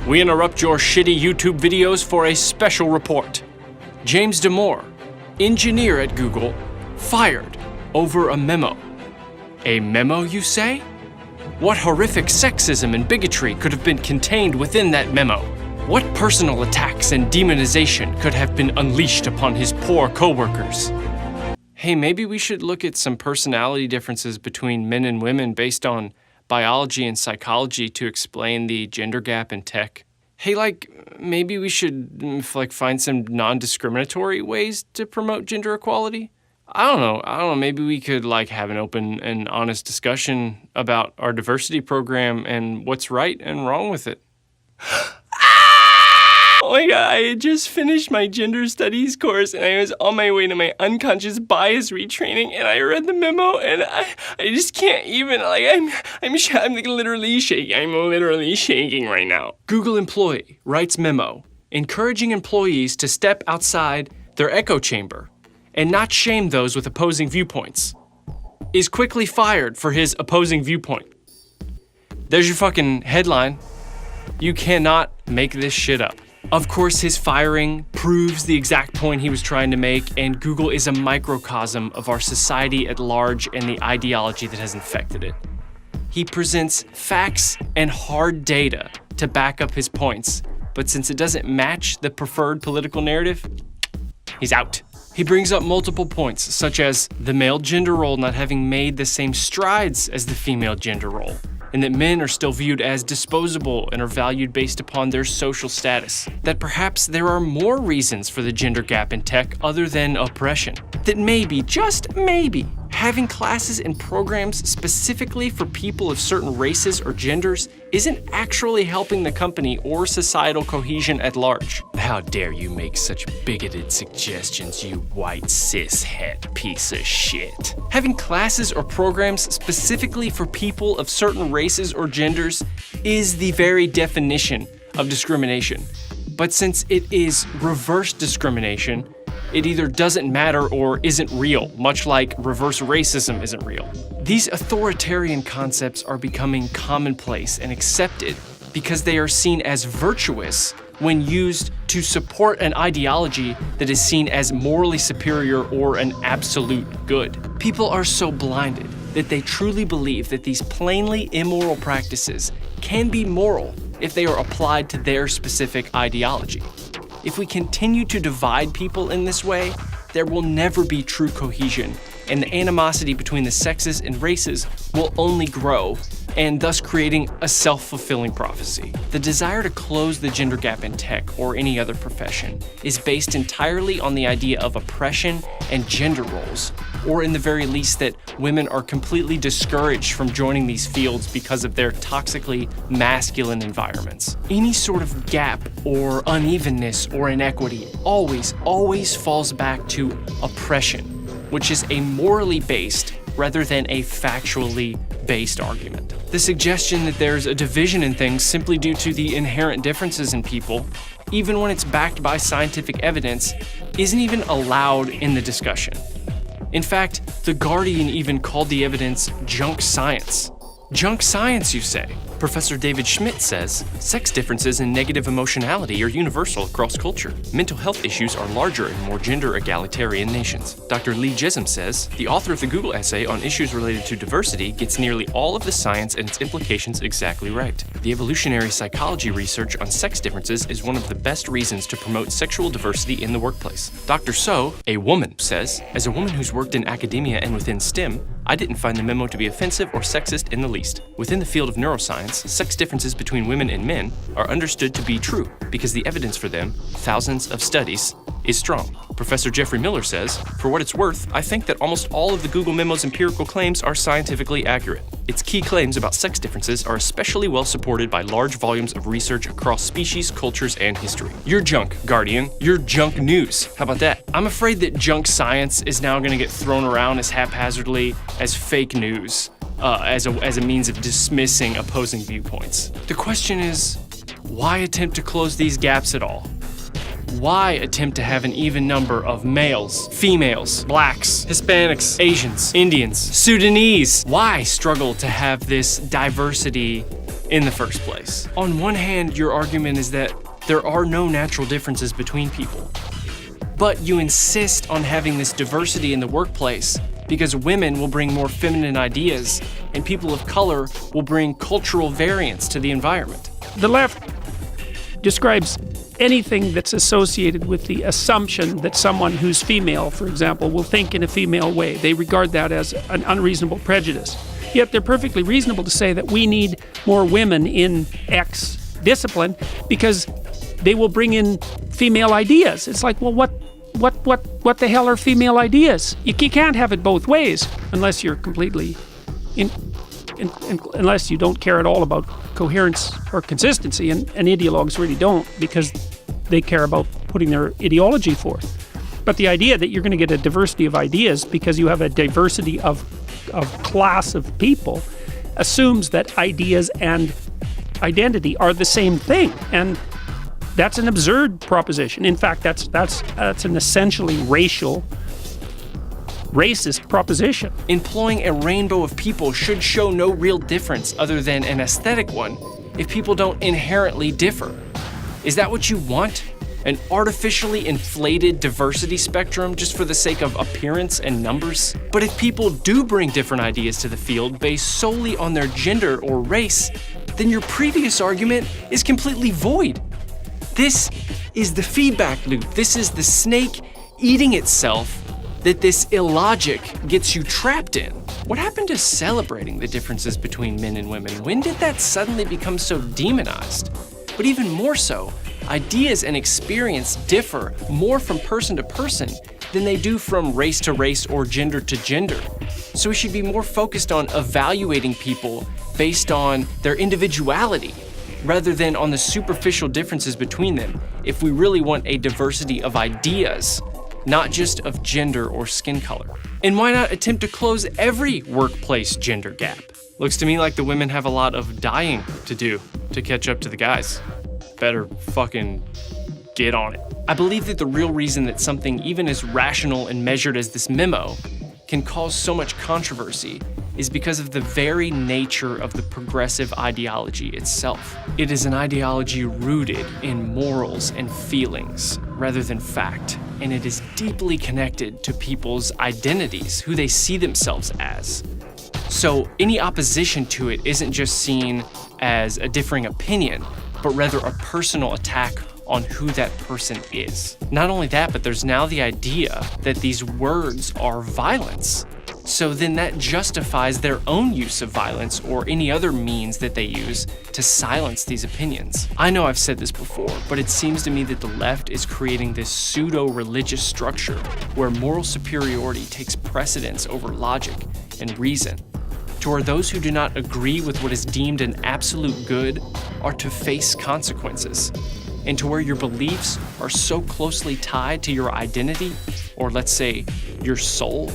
We interrupt your shitty YouTube videos for a special report. James Damore, engineer at Google, fired over a memo. A memo, you say? What horrific sexism and bigotry could have been contained within that memo? What personal attacks and demonization could have been unleashed upon his poor coworkers? Hey, maybe we should look at some personality differences between men and women based on biology and psychology to explain the gender gap in tech. Hey, maybe we should find some non-discriminatory ways to promote gender equality? I don't know, maybe we could have an open and honest discussion about our diversity program and what's right and wrong with it. Oh my God, I had just finished my gender studies course and I was on my way to my unconscious bias retraining and I read the memo and I just can't even, I'm literally shaking. I'm literally shaking right now. Google employee writes memo encouraging employees to step outside their echo chamber and not shame those with opposing viewpoints. Is quickly fired for his opposing viewpoint. There's your fucking headline. You cannot make this shit up. Of course, his firing proves the exact point he was trying to make, and Google is a microcosm of our society at large and the ideology that has infected it. He presents facts and hard data to back up his points, but since it doesn't match the preferred political narrative, he's out. He brings up multiple points, such as the male gender role not having made the same strides as the female gender role, and that men are still viewed as disposable and are valued based upon their social status. That perhaps there are more reasons for the gender gap in tech other than oppression. That maybe, just maybe, having classes and programs specifically for people of certain races or genders isn't actually helping the company or societal cohesion at large. How dare you make such bigoted suggestions, you white cis-het piece of shit. Having classes or programs specifically for people of certain races or genders is the very definition of discrimination. But since it is reverse discrimination, it either doesn't matter or isn't real, much like reverse racism isn't real. These authoritarian concepts are becoming commonplace and accepted because they are seen as virtuous when used to support an ideology that is seen as morally superior or an absolute good. People are so blinded that they truly believe that these plainly immoral practices can be moral if they are applied to their specific ideology. If we continue to divide people in this way, there will never be true cohesion, and the animosity between the sexes and races will only grow, and thus creating a self-fulfilling prophecy. The desire to close the gender gap in tech or any other profession is based entirely on the idea of oppression and gender roles, or in the very least that women are completely discouraged from joining these fields because of their toxically masculine environments. Any sort of gap or unevenness or inequity always falls back to oppression, which is a morally based rather than a factually based argument. The suggestion that there's a division in things simply due to the inherent differences in people, even when it's backed by scientific evidence, isn't even allowed in the discussion. In fact, The Guardian even called the evidence junk science. Junk science, you say? Professor David Schmidt says, sex differences and negative emotionality are universal across culture. Mental health issues are larger in more gender egalitarian nations. Dr. Lee Jism says, the author of the Google essay on issues related to diversity gets nearly all of the science and its implications exactly right. The evolutionary psychology research on sex differences is one of the best reasons to promote sexual diversity in the workplace. Dr. So, a woman, says, as a woman who's worked in academia and within STEM, I didn't find the memo to be offensive or sexist in the least. Within the field of neuroscience, sex differences between women and men are understood to be true because the evidence for them, thousands of studies, is strong. Professor Jeffrey Miller says, for what it's worth, I think that almost all of the Google Memo's empirical claims are scientifically accurate. Its key claims about sex differences are especially well supported by large volumes of research across species, cultures, and history. You're junk, Guardian. You're junk news. How about that? I'm afraid that junk science is now going to get thrown around as haphazardly as fake news, as a means of dismissing opposing viewpoints. The question is, why attempt to close these gaps at all? Why attempt to have an even number of males, females, blacks, Hispanics, Asians, Indians, Sudanese? Why struggle to have this diversity in the first place. On one hand, your argument is that there are no natural differences between people, but you insist on having this diversity in the workplace because women will bring more feminine ideas and people of color will bring cultural variance to the environment. The left describes anything that's associated with the assumption that someone who's female, for example, will think in a female way. They regard that as an unreasonable prejudice. Yet they're perfectly reasonable to say that we need more women in X discipline because they will bring in female ideas. It's like, well, what the hell are female ideas? You can't have it both ways unless you're completely unless you don't care at all about coherence or consistency, and ideologues really don't, because they care about putting their ideology forth. But the idea that you're going to get a diversity of ideas because you have a diversity of class of people assumes that ideas and identity are the same thing, and that's an absurd proposition. In fact, that's an essentially racist proposition. Employing a rainbow of people should show no real difference other than an aesthetic one if people don't inherently differ. Is that what you want? An artificially inflated diversity spectrum just for the sake of appearance and numbers? But if people do bring different ideas to the field based solely on their gender or race, then your previous argument is completely void. This is the feedback loop. This is the snake eating itself that this illogic gets you trapped in. What happened to celebrating the differences between men and women? When did that suddenly become so demonized? But even more so, ideas and experience differ more from person to person than they do from race to race or gender to gender. So we should be more focused on evaluating people based on their individuality rather than on the superficial differences between them if we really want a diversity of ideas, not just of gender or skin color. And why not attempt to close every workplace gender gap? Looks to me like the women have a lot of dying to do to catch up to the guys. Better fucking get on it. I believe that the real reason that something even as rational and measured as this memo can cause so much controversy is because of the very nature of the progressive ideology itself. It is an ideology rooted in morals and feelings rather than fact, and it is deeply connected to people's identities, who they see themselves as. So any opposition to it isn't just seen as a differing opinion, but rather a personal attack on who that person is. Not only that, but there's now the idea that these words are violence. So then that justifies their own use of violence or any other means that they use to silence these opinions. I know I've said this before, but it seems to me that the left is creating this pseudo-religious structure where moral superiority takes precedence over logic and reason, to where those who do not agree with what is deemed an absolute good are to face consequences, and to where your beliefs are so closely tied to your identity, or let's say your soul,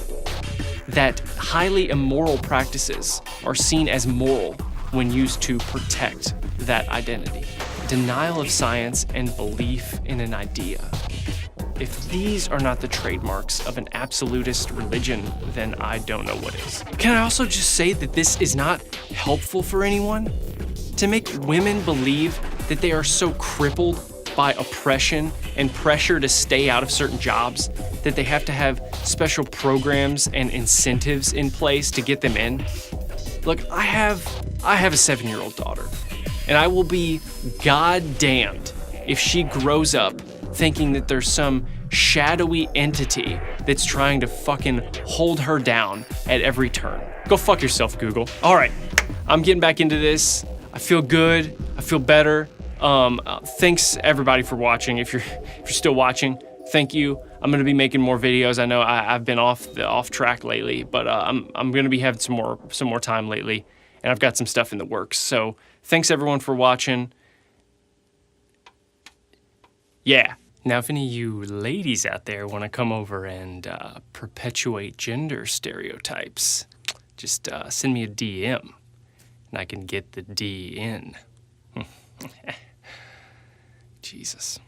that highly immoral practices are seen as moral when used to protect that identity. Denial of science and belief in an idea. If these are not the trademarks of an absolutist religion, then I don't know what is. Can I also just say that this is not helpful for anyone? To make women believe that they are so crippled by oppression and pressure to stay out of certain jobs that they have to have special programs and incentives in place to get them in. Look, I have a 7-year-old daughter, and I will be goddamned if she grows up thinking that there's some shadowy entity that's trying to fucking hold her down at every turn. Go fuck yourself, Google. All right, I'm getting back into this. I feel good. I feel better. Thanks everybody for watching. If you're still watching, thank you. I'm gonna be making more videos. I know I've been off track lately, but I'm gonna be having some more time lately, and I've got some stuff in the works. So thanks everyone for watching. Yeah. Now, if any of you ladies out there want to come over and perpetuate gender stereotypes, just send me a DM, and I can get the D in. Jesus.